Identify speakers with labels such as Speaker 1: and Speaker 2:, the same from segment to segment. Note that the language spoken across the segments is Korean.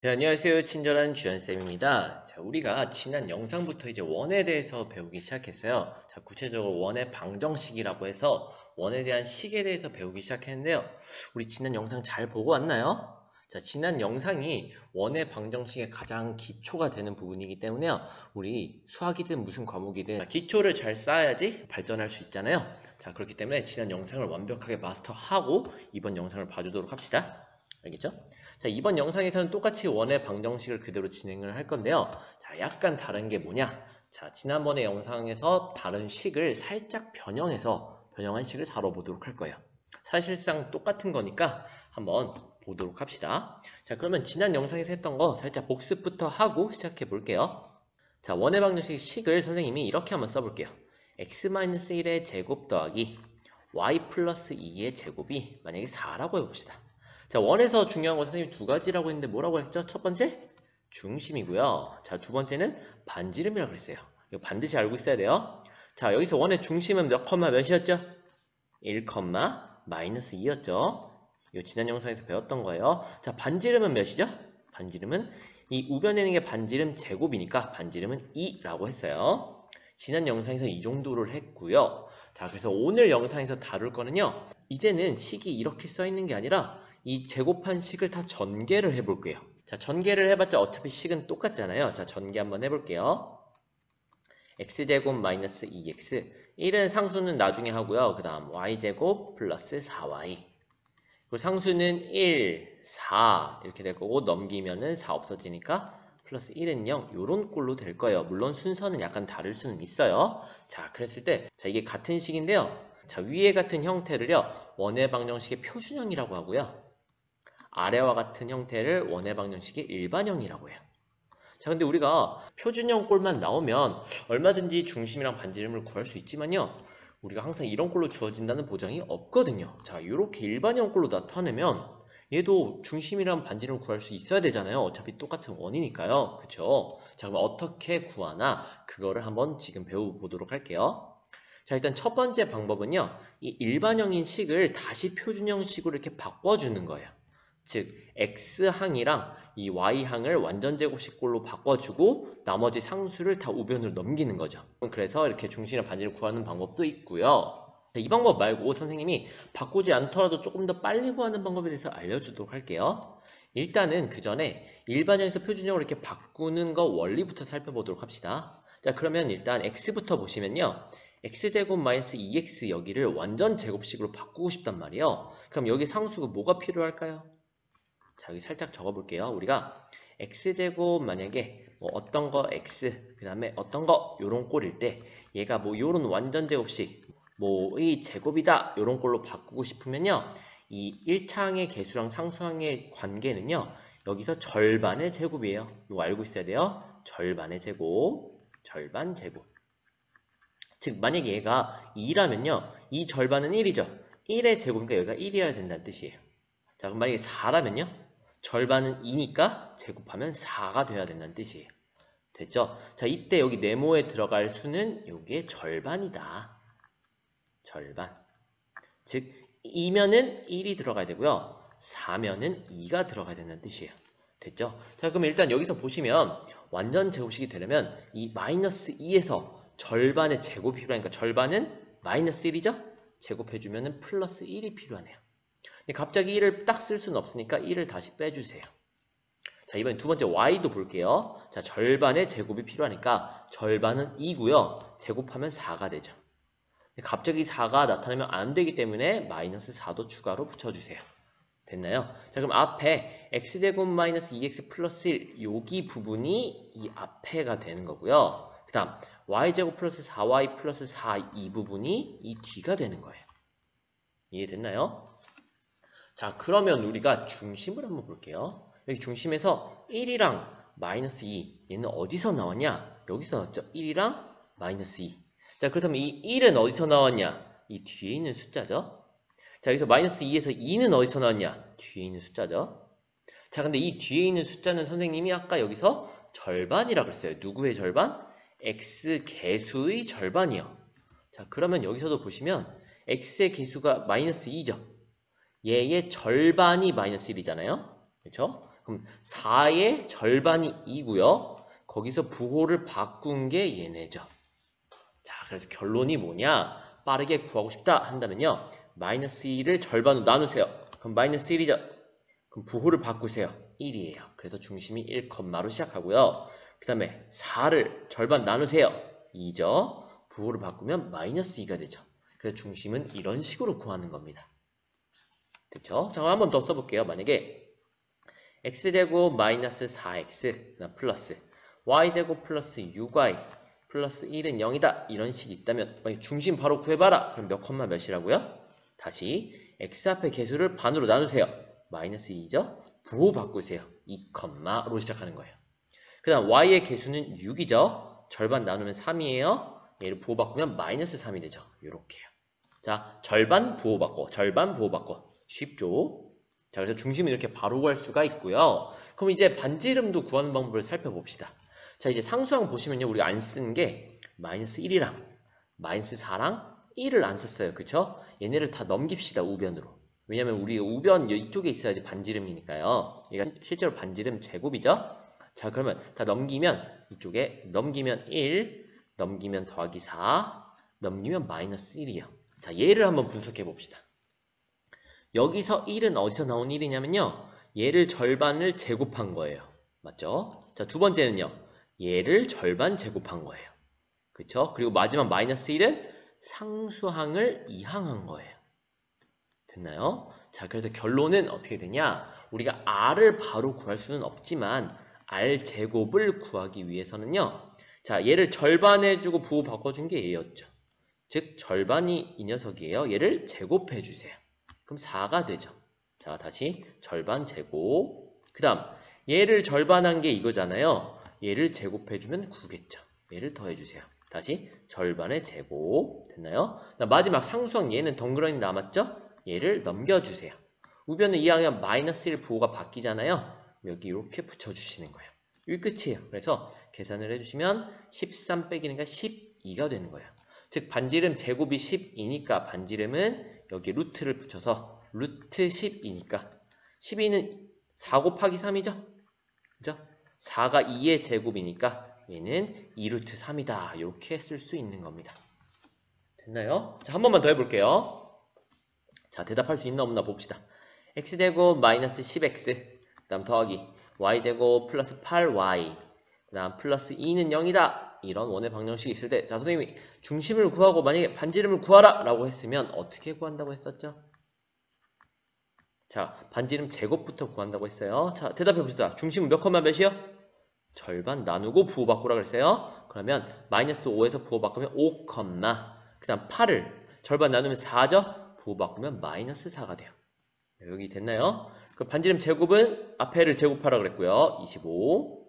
Speaker 1: 네, 안녕하세요. 친절한 주연쌤입니다. 자, 우리가 지난 영상부터 이제 원에 대해서 배우기 시작했어요. 자, 구체적으로 원의 방정식이라고 해서 원에 대한 식에 대해서 배우기 시작했는데요. 우리 지난 영상 잘 보고 왔나요? 자, 지난 영상이 원의 방정식의 가장 기초가 되는 부분이기 때문에요. 우리 수학이든 무슨 과목이든 기초를 잘 쌓아야지 발전할 수 있잖아요. 자, 그렇기 때문에 지난 영상을 완벽하게 마스터하고 이번 영상을 봐주도록 합시다. 알겠죠? 자, 이번 영상에서는 똑같이 원의 방정식을 그대로 진행을 할 건데요. 자, 약간 다른 게 뭐냐? 자, 지난번에 영상에서 다른 식을 살짝 변형한 식을 다뤄보도록 할 거예요. 사실상 똑같은 거니까 한번 보도록 합시다. 자, 그러면 지난 영상에서 했던 거 살짝 복습부터 하고 시작해 볼게요. 자, 원의 방정식 식을 선생님이 이렇게 한번 써볼게요. x-1의 제곱 더하기 y 플러스 2의 제곱이 만약에 4라고 해봅시다. 자, 원에서 중요한 건 선생님이 두 가지라고 했는데 뭐라고 했죠? 첫 번째, 중심이고요. 자, 두 번째는 반지름이라고 그랬어요. 이거 반드시 알고 있어야 돼요. 자, 여기서 원의 중심은 몇 컴마 몇이었죠? 1, 마이너스 2였죠. 이 지난 영상에서 배웠던 거예요. 자, 반지름은 몇이죠? 반지름은 이 우변에 있는 게 반지름 제곱이니까 반지름은 2라고 했어요. 지난 영상에서 이 정도를 했고요. 자, 그래서 오늘 영상에서 다룰 거는요. 이제는 식이 이렇게 써 있는 게 아니라 이 제곱한 식을 다 전개를 해볼게요. 자, 전개를 해봤자 어차피 식은 똑같잖아요. 자, 전개 한번 해볼게요. x제곱 마이너스 2x 1은 상수는 나중에 하고요. 그 다음 y제곱 플러스 4y 그리고 상수는 1, 4 이렇게 될 거고 넘기면은 4 없어지니까 플러스 1은 0 요런 꼴로 될 거예요. 물론 순서는 약간 다를 수는 있어요. 자, 그랬을 때 자, 이게 같은 식인데요. 자, 위에 같은 형태를요. 원의 방정식의 표준형이라고 하고요. 아래와 같은 형태를 원의 방정식의 일반형이라고 해요. 자, 근데 우리가 표준형 꼴만 나오면 얼마든지 중심이랑 반지름을 구할 수 있지만요. 우리가 항상 이런 꼴로 주어진다는 보장이 없거든요. 자, 이렇게 일반형 꼴로 나타내면 얘도 중심이랑 반지름을 구할 수 있어야 되잖아요. 어차피 똑같은 원이니까요. 그쵸? 자, 그럼 어떻게 구하나 그거를 한번 지금 배워보도록 할게요. 자, 일단 첫 번째 방법은요. 이 일반형인 식을 다시 표준형식으로 이렇게 바꿔주는 거예요. 즉 x항이랑 이 y항을 완전 제곱식꼴로 바꿔주고 나머지 상수를 다 우변으로 넘기는 거죠. 그래서 이렇게 중심이랑 반지를 구하는 방법도 있고요. 이 방법 말고 선생님이 바꾸지 않더라도 조금 더 빨리 구하는 방법에 대해서 알려주도록 할게요. 일단은 그 전에 일반형에서 표준형으로 이렇게 바꾸는 거 원리부터 살펴보도록 합시다. 자, 그러면 일단 x부터 보시면요. x제곱 마이너스 2x 여기를 완전 제곱식으로 바꾸고 싶단 말이에요. 그럼 여기 상수가 뭐가 필요할까요? 자, 여기 살짝 적어볼게요. 우리가 x제곱 만약에 뭐 어떤 거 x 그 다음에 어떤 거 요런 꼴일 때 얘가 뭐 요런 완전 제곱식 뭐의 제곱이다 요런 꼴로 바꾸고 싶으면요. 이 1차항의 개수랑 상수항의 관계는요. 여기서 절반의 제곱이에요. 이거 알고 있어야 돼요. 절반의 제곱, 절반 제곱. 즉 만약에 얘가 2라면요. 이 절반은 1이죠. 1의 제곱이니까 여기가 1이어야 된다는 뜻이에요. 자, 그럼 만약에 4라면요? 절반은 2니까 제곱하면 4가 돼야 된다는 뜻이에요. 됐죠? 자, 이때 여기 네모에 들어갈 수는 요게 절반이다. 절반. 즉 2면은 1이 들어가야 되고요. 4면은 2가 들어가야 된다는 뜻이에요. 됐죠? 자, 그럼 일단 여기서 보시면 완전 제곱식이 되려면 이 마이너스 2에서 절반의 제곱이 필요하니까 절반은 마이너스 1이죠? 제곱해주면 플러스 1이 필요하네요. 근데 갑자기 1을 딱 쓸 수는 없으니까 1을 다시 빼주세요. 자, 이번엔 두 번째 y도 볼게요. 자, 절반의 제곱이 필요하니까 절반은 2고요. 제곱하면 4가 되죠. 갑자기 4가 나타나면 안 되기 때문에 마이너스 4도 추가로 붙여주세요. 됐나요? 자, 그럼 앞에 x제곱 마이너스 2x 플러스 1 여기 부분이 이 앞에가 되는 거고요. 그 다음 y제곱 플러스 4y 플러스 4 이 부분이 이 뒤가 되는 거예요. 이해됐나요? 자, 그러면 우리가 중심을 한번 볼게요. 여기 중심에서 1이랑 마이너스 2 얘는 어디서 나왔냐? 여기서 나왔죠? 1이랑 마이너스 2. 자, 그렇다면 이 1은 어디서 나왔냐? 이 뒤에 있는 숫자죠. 자, 여기서 마이너스 2에서 2는 어디서 나왔냐? 뒤에 있는 숫자죠. 자, 근데 이 뒤에 있는 숫자는 선생님이 아까 여기서 절반이라고 했어요. 누구의 절반? x 개수의 절반이요. 자, 그러면 여기서도 보시면 x의 개수가 마이너스 2죠. 얘의 절반이 마이너스 1이잖아요. 그렇죠? 그럼 4의 절반이 2고요. 거기서 부호를 바꾼 게 얘네죠. 자, 그래서 결론이 뭐냐? 빠르게 구하고 싶다 한다면요. 마이너스 2를 절반으로 나누세요. 그럼 마이너스 1이죠. 그럼 부호를 바꾸세요. 1이에요. 그래서 중심이 1컴마로 시작하고요. 그 다음에 4를 절반 나누세요. 2죠. 부호를 바꾸면 마이너스 2가 되죠. 그래서 중심은 이런 식으로 구하는 겁니다. 됐죠? 자, 한 번 더 써볼게요. 만약에 x제곱 마이너스 4x 플러스 y제곱 플러스 6y 플러스 1은 0이다. 이런 식이 있다면 중심 바로 구해봐라. 그럼 몇 컴마 몇이라고요? 다시 x 앞에 개수를 반으로 나누세요. 마이너스 2죠? 부호 바꾸세요. 2컴마로 시작하는 거예요. 그 다음 y의 개수는 6이죠? 절반 나누면 3이에요. 얘를 부호 바꾸면 마이너스 3이 되죠. 요렇게요. 자, 절반 부호 바꿔, 절반 부호 바꿔. 쉽죠? 자, 그래서 중심을 이렇게 바로 구할 수가 있고요. 그럼 이제 반지름도 구하는 방법을 살펴봅시다. 자, 이제 상수항 보시면요. 우리가 안 쓴 게 마이너스 1이랑 마이너스 4랑 1을 안 썼어요. 그쵸? 얘네를 다 넘깁시다. 우변으로. 왜냐면 우리 우변 이쪽에 있어야지 반지름이니까요. 얘가 실제로 반지름 제곱이죠? 자, 그러면 다 넘기면 이쪽에 넘기면 1, 넘기면 더하기 4, 넘기면 마이너스 1이요. 자, 얘를 한번 분석해 봅시다. 여기서 1은 어디서 나온 1이냐면요. 얘를 절반을 제곱한 거예요. 맞죠? 자, 두 번째는요. 얘를 절반 제곱한 거예요. 그쵸? 그리고 마지막 마이너스 1은 상수항을 이항한 거예요. 됐나요? 자, 그래서 결론은 어떻게 되냐? 우리가 r을 바로 구할 수는 없지만 r 제곱을 구하기 위해서는요. 자, 얘를 절반 해주고 부호 바꿔준 게 얘였죠. 즉 절반이 이 녀석이에요. 얘를 제곱해 주세요. 그럼 4가 되죠. 자, 다시 절반 제곱. 그 다음 얘를 절반한 게 이거잖아요. 얘를 제곱해주면 9겠죠. 얘를 더해주세요. 다시 절반의 제곱. 됐나요? 마지막 상수항 얘는 덩그러니 남았죠? 얘를 넘겨주세요. 우변을 이항하면 마이너스 1 부호가 바뀌잖아요. 여기 이렇게 붙여주시는 거예요. 이게 끝이에요. 그래서 계산을 해주시면 13 빼기니까 12가 되는 거예요. 즉 반지름 제곱이 10이니까 반지름은 여기 루트를 붙여서 루트 10이니까 12는 4 곱하기 3이죠? 그죠? 4가 2의 제곱이니까 얘는 2루트 3이다. 이렇게 쓸 수 있는 겁니다. 됐나요? 자, 한 번만 더 해볼게요. 자, 대답할 수 있나 없나 봅시다. x제곱 마이너스 10x 그 다음 더하기 y제곱 플러스 8y 그 다음 플러스 2는 0이다. 이런 원의 방정식이 있을 때, 자, 선생님이 중심을 구하고 만약에 반지름을 구하라 라고 했으면 어떻게 구한다고 했었죠? 자, 반지름 제곱부터 구한다고 했어요. 자, 대답해 봅시다. 중심은 몇 컴마 몇이요? 절반 나누고 부호 바꾸라 그랬어요. 그러면 마이너스 5에서 부호 바꾸면 5 컴마 그 다음 8을 절반 나누면 4죠? 부호 바꾸면 마이너스 4가 돼요. 여기 됐나요? 그 반지름 제곱은 앞에를 제곱하라 그랬고요. 25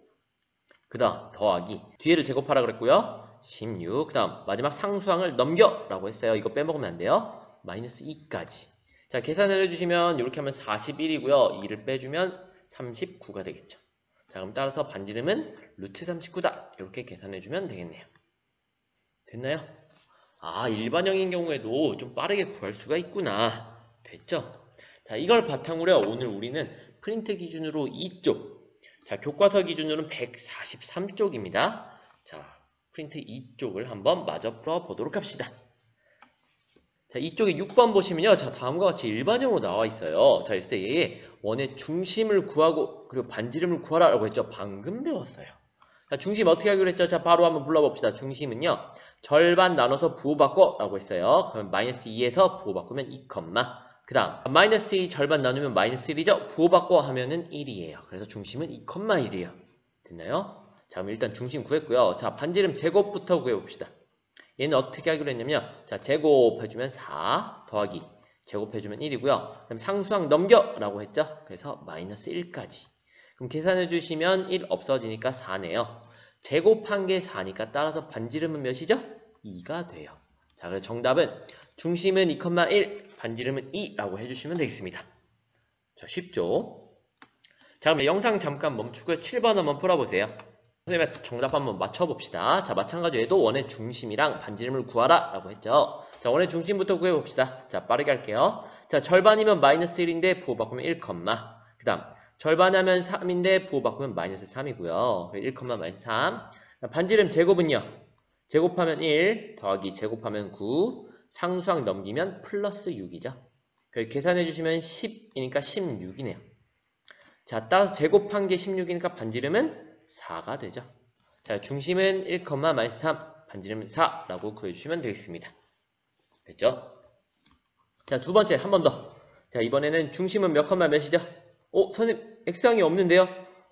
Speaker 1: 그 다음 더하기 뒤에를 제곱하라 그랬고요. 16 그 다음 마지막 상수항을 넘겨 라고 했어요. 이거 빼먹으면 안 돼요. 마이너스 2까지. 자, 계산을 해주시면 이렇게 하면 41이고요. 2를 빼주면 39가 되겠죠. 자, 그럼 따라서 반지름은 루트 39다. 이렇게 계산해주면 되겠네요. 됐나요? 아, 일반형인 경우에도 좀 빠르게 구할 수가 있구나. 됐죠? 자, 이걸 바탕으로 오늘 우리는 프린트 기준으로 2쪽, 자, 교과서 기준으로는 143쪽입니다. 자, 프린트 2쪽을 한번 마저 풀어보도록 합시다. 자, 이쪽에 6번 보시면요. 자, 다음과 같이 일반형으로 나와 있어요. 자, 이때 얘의 원의 중심을 구하고 그리고 반지름을 구하라 라고 했죠. 방금 배웠어요. 자, 중심 어떻게 하기로 했죠? 자, 바로 한번 불러봅시다. 중심은요. 절반 나눠서 부호 바꿔 라고 했어요. 그럼 마이너스 2에서 부호 바꾸면 2, 그 다음 마이너스 2 절반 나누면 마이너스 1이죠. 부호 바꿔 하면은 1이에요. 그래서 중심은 2, 1이에요. 됐나요? 자, 그럼 일단 중심 구했고요. 자, 반지름 제곱부터 구해봅시다. 얘는 어떻게 하기로 했냐면, 자, 제곱해주면 4 더하기 제곱해주면 1이고요. 그럼 상수항 넘겨 라고 했죠. 그래서 마이너스 1까지. 그럼 계산해주시면 1 없어지니까 4네요. 제곱한 게 4니까 따라서 반지름은 몇이죠? 2가 돼요. 자, 그래서 정답은 중심은 2,1, 반지름은 2라고 해주시면 되겠습니다. 자, 쉽죠? 자, 그럼 영상 잠깐 멈추고 7번 한번 풀어보세요. 선생님의 정답 한번 맞춰봅시다. 자, 마찬가지로 원의 중심이랑 반지름을 구하라 라고 했죠. 자, 원의 중심부터 구해봅시다. 자, 빠르게 할게요. 자, 절반이면 마이너스 1인데 부호 바꾸면 1, 그 다음 절반하면 3인데 부호 바꾸면 마이너스 3이고요. 1, 마이너스 3. 반지름 제곱은요. 제곱하면 1 더하기 제곱하면 9 상수항 넘기면 플러스 6이죠. 계산해 주시면 10이니까 16이네요. 자, 따라서 제곱한 게 16이니까 반지름은 4가 되죠. 자, 중심은 1, 마이너스 3, 반지름은 4라고 구해주시면 되겠습니다. 됐죠? 자, 두 번째 한 번 더. 자, 이번에는 중심은 몇 몇이죠? 선생님 x항이 없는데요?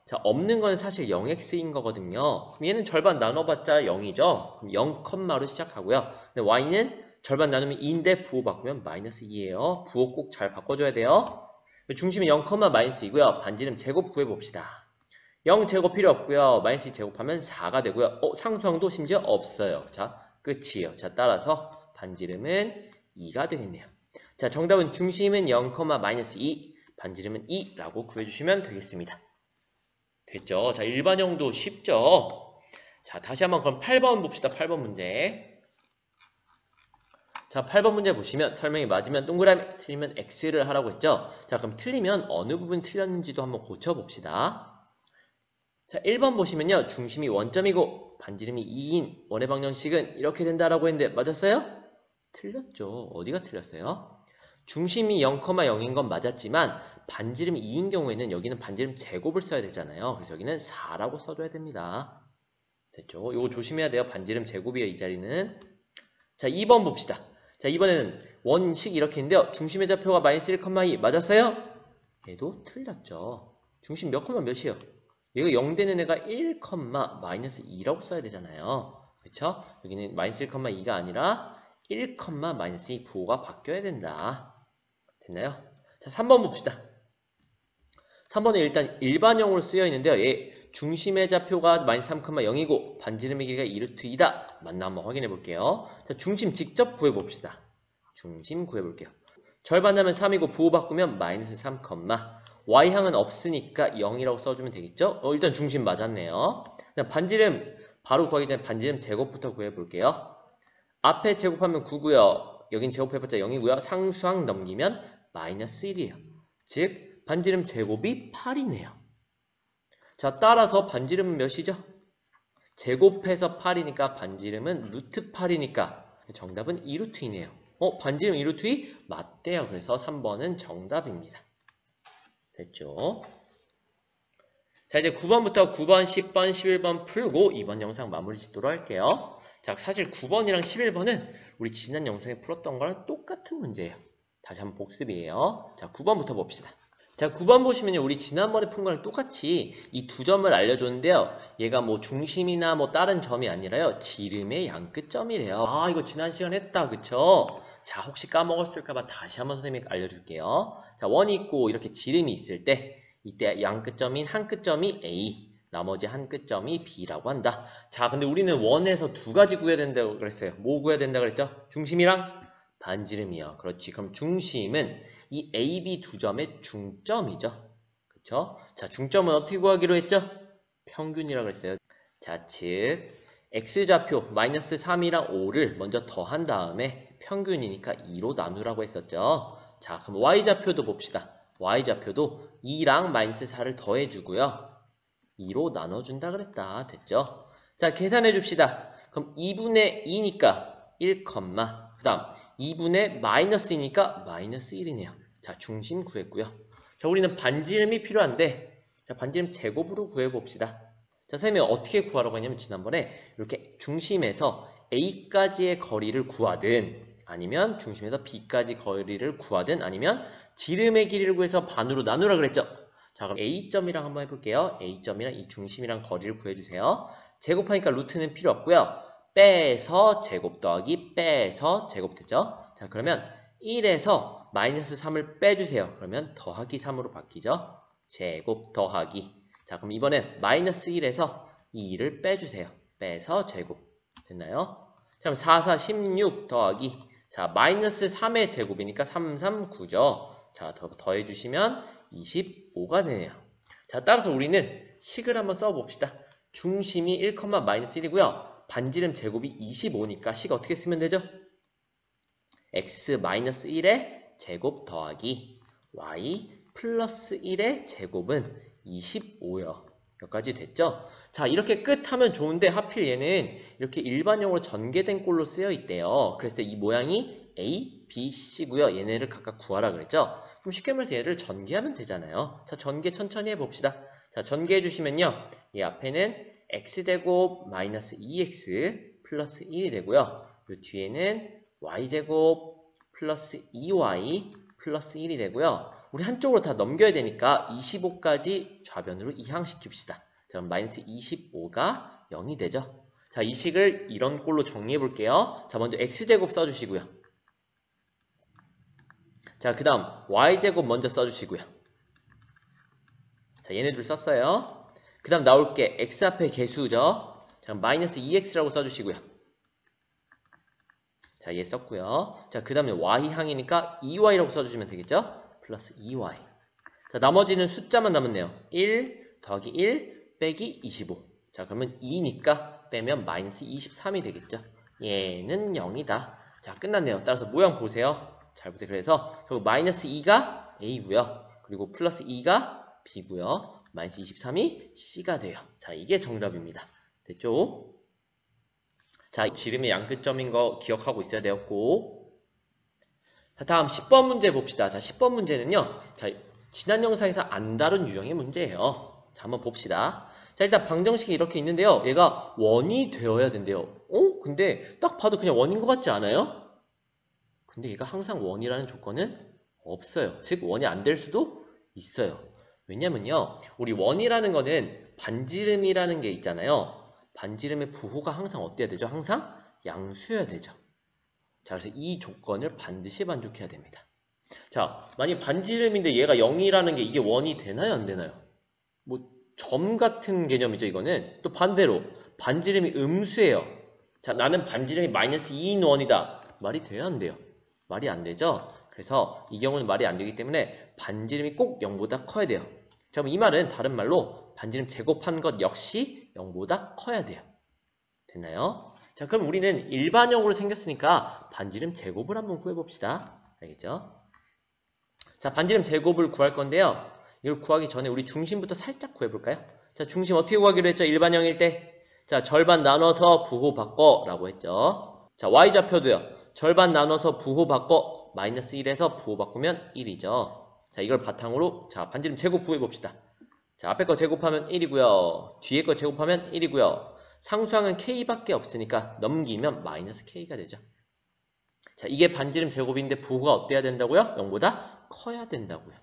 Speaker 1: 자, 없는 건 사실 0x인 거거든요. 그럼 얘는 절반 나눠봤자 0이죠. 그럼 0로 시작하고요. 근데 y는 절반 나누면 2인데 부호 바꾸면 마이너스 2예요. 부호 꼭 잘 바꿔줘야 돼요. 중심이 0, 마이너스 2고요. 반지름 제곱 구해봅시다. 0제곱 필요 없고요. 마이너스 제곱하면 4가 되고요. 상수항도 심지어 없어요. 자, 끝이에요. 자, 따라서 반지름은 2가 되겠네요. 자, 정답은 중심은 0, 마이너스 2, 반지름은 2라고 구해주시면 되겠습니다. 됐죠? 자, 일반형도 쉽죠? 자, 다시 한번 그럼 8번 봅시다. 8번 문제. 자, 8번 문제 보시면 설명이 맞으면 동그라미, 틀리면 X를 하라고 했죠? 자, 그럼 틀리면 어느 부분 틀렸는지도 한번 고쳐봅시다. 자, 1번 보시면요. 중심이 원점이고 반지름이 2인 원의 방정식은 이렇게 된다라고 했는데 맞았어요? 틀렸죠. 어디가 틀렸어요? 중심이 0, 0인 건 맞았지만 반지름이 2인 경우에는 여기는 반지름 제곱을 써야 되잖아요. 그래서 여기는 4라고 써줘야 됩니다. 됐죠? 이거 조심해야 돼요. 반지름 제곱이에요. 이 자리는. 자, 2번 봅시다. 자, 이번에는 원식 이렇게 있는데요. 중심의 좌표가 마이너스 1, 2 맞았어요? 얘도 틀렸죠. 중심 몇, 몇이에요? 얘가 0 되는 애가 1, 마이너스 2라고 써야 되잖아요. 그쵸? 여기는 마이너스 1, 2가 아니라 1, 마이너스 2 부호가 바뀌어야 된다. 됐나요? 자, 3번 봅시다. 3번은 일단 일반형으로 쓰여 있는데요. 얘 중심의 좌표가 마이너스 3, 0이고 반지름의 길이가 2루트 2다. 맞나 한번 확인해 볼게요. 자, 중심 직접 구해 봅시다. 중심 구해 볼게요. 절반하면 3이고 부호 바꾸면 마이너스 3, y항은 없으니까 0이라고 써주면 되겠죠? 일단 중심 맞았네요. 그냥 반지름 바로 구하기 전에 반지름 제곱부터 구해 볼게요. 앞에 제곱하면 9고요. 여긴 제곱해봤자 0이고요. 상수항 넘기면 마이너스 1이에요. 즉 반지름 제곱이 8이네요. 자, 따라서 반지름은 몇이죠? 제곱해서 8이니까 반지름은 루트 8이니까 정답은 2루트이네요. 반지름 2루트2? 맞대요. 그래서 3번은 정답입니다. 됐죠? 자, 이제 9번부터 9번, 10번, 11번 풀고 이번 영상 마무리 짓도록 할게요. 자, 사실 9번이랑 11번은 우리 지난 영상에 풀었던 거랑 똑같은 문제예요. 다시 한번 복습이에요. 자, 9번부터 봅시다. 자, 9번 보시면요. 우리 지난번에 푼 거랑 똑같이 이 두 점을 알려줬는데요. 얘가 뭐 중심이나 뭐 다른 점이 아니라요. 지름의 양끝점이래요. 아, 이거 지난 시간에 했다. 그쵸? 자, 혹시 까먹었을까봐 다시 한번 선생님이 알려줄게요. 자, 원이 있고 이렇게 지름이 있을 때 이때 양끝점인 한 끝점이 A, 나머지 한 끝점이 B라고 한다. 자, 근데 우리는 원에서 두 가지 구해야 된다고 그랬어요. 뭐 구해야 된다고 그랬죠? 중심이랑 반지름이요. 그렇지. 그럼 중심은 이 A, B 두 점의 중점이죠. 그쵸? 자, 중점은 어떻게 구하기로 했죠? 평균이라고 했어요. 자, 즉 x좌표 마이너스 3이랑 5를 먼저 더한 다음에 평균이니까 2로 나누라고 했었죠. 자, 그럼 y좌표도 봅시다. y좌표도 2랑 마이너스 4를 더해주고요. 2로 나눠준다 그랬다. 됐죠? 자, 계산해 줍시다. 그럼 2분의 2니까 1, 그 다음 2분의 마이너스 2니까 마이너스 1이네요. 자, 중심 구했고요. 자, 우리는 반지름이 필요한데 자, 반지름 제곱으로 구해봅시다. 자, 선생님이 어떻게 구하라고 했냐면 지난번에 이렇게 중심에서 A까지의 거리를 구하든 아니면 중심에서 B까지 거리를 구하든 아니면 지름의 길이를 구해서 반으로 나누라 그랬죠. 자, 그럼 A점이랑 한번 해볼게요. A점이랑 이 중심이랑 거리를 구해주세요. 제곱하니까 루트는 필요 없고요. 빼서 제곱 더하기 빼서 제곱 되죠. 자, 그러면 1에서 마이너스 3을 빼주세요. 그러면 더하기 3으로 바뀌죠. 제곱 더하기. 자, 그럼 이번엔 마이너스 1에서 이 2를 빼주세요. 빼서 제곱. 됐나요? 자, 그럼 4, 4, 16 더하기. 자, 마이너스 3의 제곱이니까 3, 3, 9죠. 자, 더해주시면 25가 되네요. 자, 따라서 우리는 식을 한번 써봅시다. 중심이 1, 마이너스 1이고요. 반지름 제곱이 25니까 식 어떻게 쓰면 되죠? x 마이너스 1의 제곱 더하기 y 플러스 1의 제곱은 25요. 여기까지 됐죠? 자, 이렇게 끝 하면 좋은데 하필 얘는 이렇게 일반형으로 전개된 꼴로 쓰여 있대요. 그랬을 때 이 모양이 A, B, C고요. 얘네를 각각 구하라 그랬죠? 그럼 쉽게 말해서 얘를 전개하면 되잖아요. 자, 전개 천천히 해봅시다. 자, 전개해 주시면요. 이 앞에는 x제곱 마이너스 2x 플러스 1이 되고요. 그 뒤에는 y제곱 플러스 2y 플러스 1이 되고요. 우리 한쪽으로 다 넘겨야 되니까 25까지 좌변으로 이항시킵시다. 자, 그럼 마이너스 25가 0이 되죠. 자, 이 식을 이런 꼴로 정리해 볼게요. 자, 먼저 x제곱 써주시고요. 자, 그 다음 y제곱 먼저 써주시고요. 자, 얘네들 썼어요. 그 다음 나올 게 x 앞에 개수죠. 자, 마이너스 2x라고 써주시고요. 자, 얘 썼고요. 자, 그 다음에 y항이니까 2y라고 써주시면 되겠죠? 플러스 2y. 자, 나머지는 숫자만 남았네요. 1 더하기 1 빼기 25. 자, 그러면 2니까 빼면 마이너스 23이 되겠죠? 얘는 0이다. 자, 끝났네요. 따라서 모양 보세요. 잘 보세요. 그래서 결국 마이너스 2가 A고요. 그리고 플러스 2가 B고요. 마이너스 23이 C가 돼요. 자, 이게 정답입니다. 됐죠? 자, 지름의 양끝점인 거 기억하고 있어야 되었고. 자, 다음 10번 문제 봅시다. 자, 10번 문제는요. 자, 지난 영상에서 안 다룬 유형의 문제예요. 자, 한번 봅시다. 자, 일단 방정식이 이렇게 있는데요. 얘가 원이 되어야 된대요. 근데 딱 봐도 그냥 원인 것 같지 않아요? 근데 얘가 항상 원이라는 조건은 없어요. 즉, 원이 안 될 수도 있어요. 왜냐면요. 우리 원이라는 거는 반지름이라는 게 있잖아요. 반지름의 부호가 항상 어때야 되죠? 항상 양수여야 되죠. 자, 그래서 이 조건을 반드시 만족해야 됩니다. 자, 만약 반지름인데 얘가 0이라는 게 이게 원이 되나요? 안 되나요? 뭐 점 같은 개념이죠. 이거는 또 반대로 반지름이 음수예요. 자, 나는 반지름이 마이너스 2인 원이다. 말이 돼야 안 돼요? 말이 안 되죠? 그래서 이 경우는 말이 안 되기 때문에 반지름이 꼭 0보다 커야 돼요. 자, 그럼 이 말은 다른 말로 반지름 제곱한 것 역시 0보다 커야 돼요. 됐나요? 자, 그럼 우리는 일반형으로 생겼으니까 반지름 제곱을 한번 구해봅시다. 알겠죠? 자, 반지름 제곱을 구할 건데요. 이걸 구하기 전에 우리 중심부터 살짝 구해볼까요? 자, 중심 어떻게 구하기로 했죠? 일반형일 때. 자, 절반 나눠서 부호 바꿔 라고 했죠. 자, y좌표도요. 절반 나눠서 부호 바꿔 마이너스 1에서 부호 바꾸면 1이죠. 자, 이걸 바탕으로 자, 반지름 제곱 구해봅시다. 자, 앞에 거 제곱하면 1이고요. 뒤에 거 제곱하면 1이고요. 상수항은 k밖에 없으니까 넘기면 마이너스 k가 되죠. 자, 이게 반지름 제곱인데 부호가 어때야 된다고요? 0보다 커야 된다고요.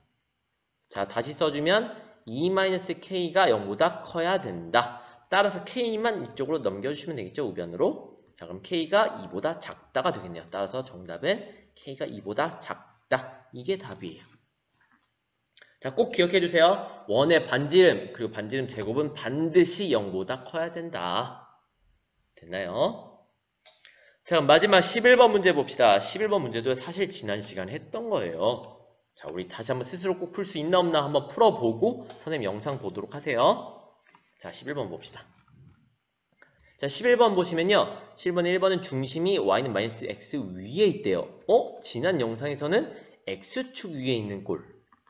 Speaker 1: 자, 다시 써주면 2-k가 0보다 커야 된다. 따라서 k만 이쪽으로 넘겨주시면 되겠죠? 우변으로. 자, 그럼 k가 2보다 작다가 되겠네요. 따라서 정답은 k가 2보다 작다. 이게 답이에요. 자, 꼭 기억해주세요. 원의 반지름 그리고 반지름 제곱은 반드시 0보다 커야 된다. 됐나요? 자, 마지막 11번 문제 봅시다. 11번 문제도 사실 지난 시간에 했던 거예요. 자, 우리 다시 한번 스스로 꼭 풀 수 있나 없나 한번 풀어보고 선생님 영상 보도록 하세요. 자, 11번 봅시다. 자, 11번 보시면요. 11번 1번은 중심이 y는 마이너스 x 위에 있대요. 지난 영상에서는 x축 위에 있는 꼴,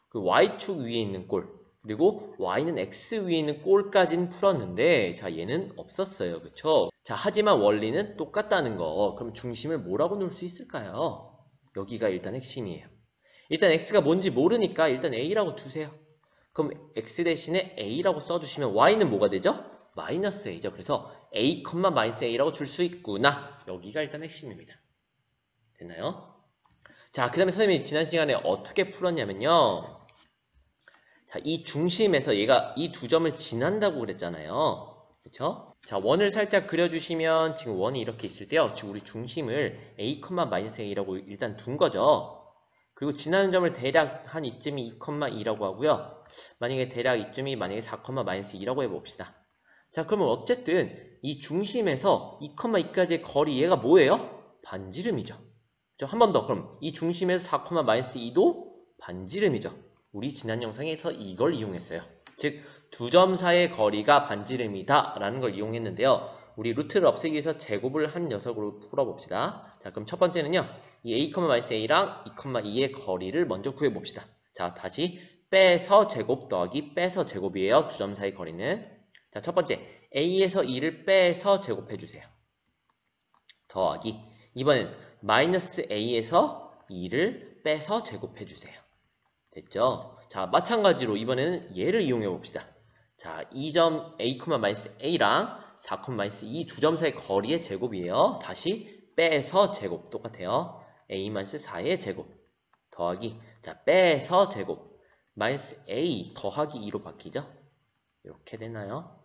Speaker 1: 그 y축 위에 있는 꼴, 그리고 y는 x 위에 있는 꼴까지는 풀었는데 자, 얘는 없었어요. 그쵸? 자, 하지만 원리는 똑같다는 거. 그럼 중심을 뭐라고 놓을 수 있을까요? 여기가 일단 핵심이에요. 일단 x가 뭔지 모르니까 일단 a라고 두세요. 그럼 x 대신에 a라고 써주시면 y는 뭐가 되죠? 마이너스 a죠. 그래서 a, 마이너스 a라고 줄 수 있구나. 여기가 일단 핵심입니다. 됐나요? 자, 그 다음에 선생님이 지난 시간에 어떻게 풀었냐면요. 자, 이 중심에서 얘가 이 두 점을 지난다고 그랬잖아요. 그쵸? 자, 원을 살짝 그려주시면 지금 원이 이렇게 있을 때요. 지금 우리 중심을 a, 마이너스 a라고 일단 둔 거죠. 그리고 지나는 점을 대략 한 이쯤이 2,2라고 하고요. 만약에 대략 이쯤이 만약에 4, 마이너스 2라고 해봅시다. 자, 그러면 어쨌든 이 중심에서 2,2까지의 거리 얘가 뭐예요? 반지름이죠. 한 번 더. 그럼 이 중심에서 4, 마이너스 2도 반지름이죠. 우리 지난 영상에서 이걸 이용했어요. 즉, 두 점 사이의 거리가 반지름이다 라는 걸 이용했는데요. 우리 루트를 없애기 위해서 제곱을 한 녀석으로 풀어봅시다. 자, 그럼 첫 번째는요. 이 a, 마이너스 a랑 2,2의 거리를 먼저 구해봅시다. 자, 다시 빼서 제곱 더하기 빼서 제곱이에요. 두 점 사이 거리는. 자, 첫 번째 a에서 2를 빼서 제곱해주세요. 더하기 이번엔 마이너스 a에서 2를 빼서 제곱해주세요. 됐죠? 자, 마찬가지로 이번에는 얘를 이용해 봅시다. 자, 2점 a, a랑 4, -2 두 점 사이 거리의 제곱이에요. 다시 빼서 제곱 똑같아요. a-4의 제곱 더하기 자 빼서 제곱 마이너스 a 더하기 2로 바뀌죠. 이렇게 되나요?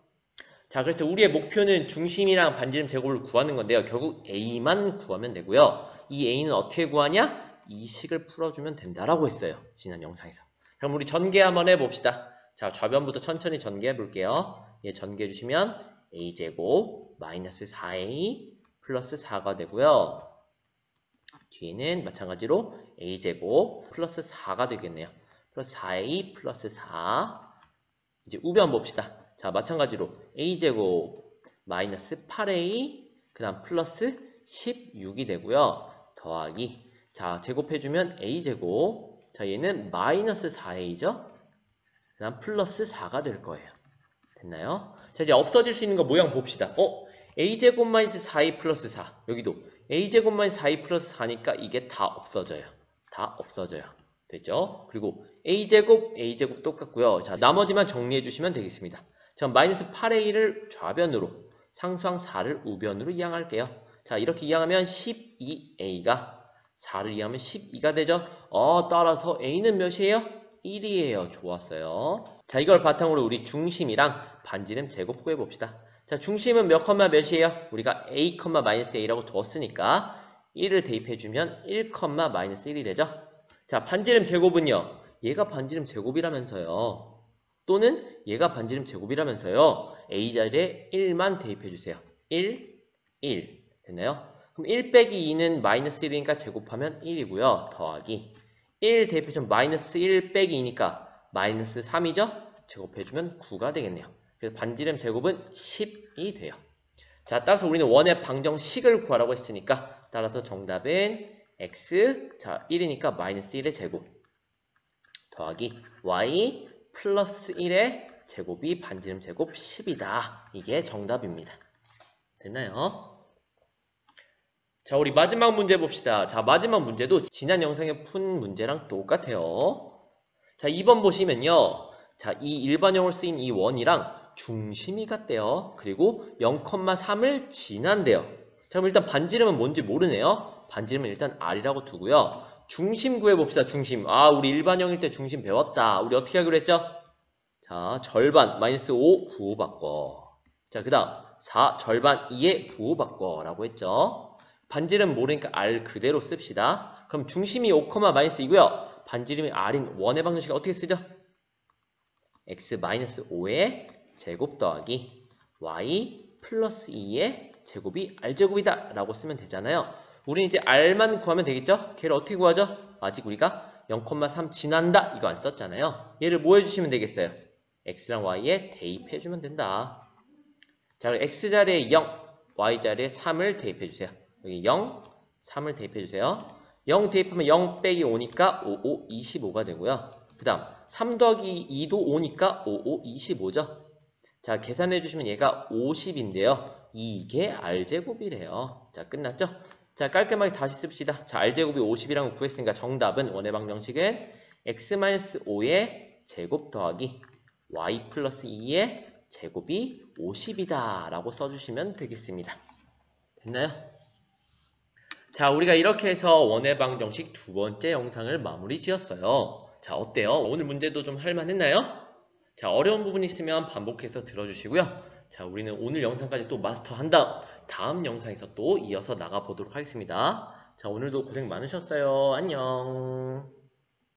Speaker 1: 자, 그래서 우리의 목표는 중심이랑 반지름 제곱을 구하는 건데요. 결국 a만 구하면 되고요. 이 a는 어떻게 구하냐? 이 식을 풀어주면 된다라고 했어요. 지난 영상에서. 그럼 우리 전개 한번 해봅시다. 자, 좌변부터 천천히 전개해 볼게요. 얘 전개해 주시면 a제곱 마이너스 4a 플러스 4가 되고요. 뒤에는 마찬가지로 a제곱 플러스 4가 되겠네요. 플러스 4a 플러스 4. 이제 우변 봅시다. 자, 마찬가지로 a제곱 마이너스 8a 그 다음 플러스 16이 되고요. 더하기 자, 제곱해주면 a제곱 자, 얘는 마이너스 4a죠. 그 다음 플러스 4가 될 거예요. 됐나요? 자, 이제 없어질 수 있는 거 모양 봅시다. a제곱 마이너스 4a 플러스 4 여기도 a제곱 마이너스 4a 플러스 4니까 이게 다 없어져요. 다 없어져요. 됐죠? 그리고 a제곱 똑같고요. 자, 나머지만 정리해 주시면 되겠습니다. 자, 마이너스 8a를 좌변으로 상수항 4를 우변으로 이항할게요. 자, 이렇게 이항하면 12a가 4를 이항하면 12가 되죠. 따라서 a는 몇이에요? 1이에요. 좋았어요. 자, 이걸 바탕으로 우리 중심이랑 반지름 제곱 구해봅시다. 자, 중심은 몇 컴마 몇이에요? 우리가 a, 마이너스 a라고 뒀으니까 1을 대입해주면 1, 마이너스 1이 되죠? 자, 반지름 제곱은요. 얘가 반지름 제곱이라면서요. 또는 얘가 반지름 제곱이라면서요. a 자리에 1만 대입해주세요. 1, 1. 됐나요? 그럼 1 빼기 2는 마이너스 1이니까 제곱하면 1이고요. 더하기 1 대입해주면 마이너스 1 빼기 2니까 마이너스 3이죠? 제곱해주면 9가 되겠네요. 그래서 반지름 제곱은 10이 돼요. 자, 따라서 우리는 원의 방정식을 구하라고 했으니까 따라서 정답은 x 자 1이니까 마이너스 1의 제곱 더하기 y 플러스 1의 제곱이 반지름 제곱 10이다. 이게 정답입니다. 됐나요? 자, 우리 마지막 문제 봅시다. 자, 마지막 문제도 지난 영상에 푼 문제랑 똑같아요. 자, 2번 보시면요. 자, 이 일반형으로 쓰인 이 원이랑 중심이 같대요. 그리고 0,3을 지난대요. 자, 그럼 일단 반지름은 뭔지 모르네요. 반지름은 일단 R이라고 두고요. 중심 구해봅시다. 중심. 우리 일반형일 때 중심 배웠다. 우리 어떻게 하기로 했죠? 자, 절반 마이너스 5 부호바꿔. 자, 그 다음 4 절반 2에 부호바꿔 라고 했죠. 반지름 모르니까 R 그대로 씁시다. 그럼 중심이 5, 마이너스 2고요. 반지름이 R인 원의 방정식 어떻게 쓰죠? x 마이너스 5의 제곱 더하기 y 플러스 2의 제곱이 R제곱이다 라고 쓰면 되잖아요. 우리는 이제 R만 구하면 되겠죠? 걔를 어떻게 구하죠? 아직 우리가 0,3 지난다 이거 안 썼잖아요. 얘를 뭐 해주시면 되겠어요? x랑 y에 대입해주면 된다. 자, 그럼 x 자리에 0, y 자리에 3을 대입해주세요. 여기 0, 3을 대입해주세요. 0 대입하면 0 빼기 5니까 5, 5, 25가 되고요. 그 다음 3 더하기 2도 5니까 5, 5, 25죠. 자, 계산해주시면 얘가 50인데요. 이게 R제곱이래요. 자, 끝났죠? 자, 깔끔하게 다시 씁시다. 자, R제곱이 50이라는 걸 구했으니까 정답은 원의 방정식은 x-5의 제곱 더하기 y 플러스 2의 제곱이 50이다 라고 써주시면 되겠습니다. 됐나요? 자, 우리가 이렇게 해서 원의 방정식 두 번째 영상을 마무리 지었어요. 자, 어때요? 오늘 문제도 좀 할만했나요? 자, 어려운 부분 있으면 반복해서 들어주시고요. 자, 우리는 오늘 영상까지 또 마스터한 다음 영상에서 또 이어서 나가보도록 하겠습니다. 자, 오늘도 고생 많으셨어요. 안녕.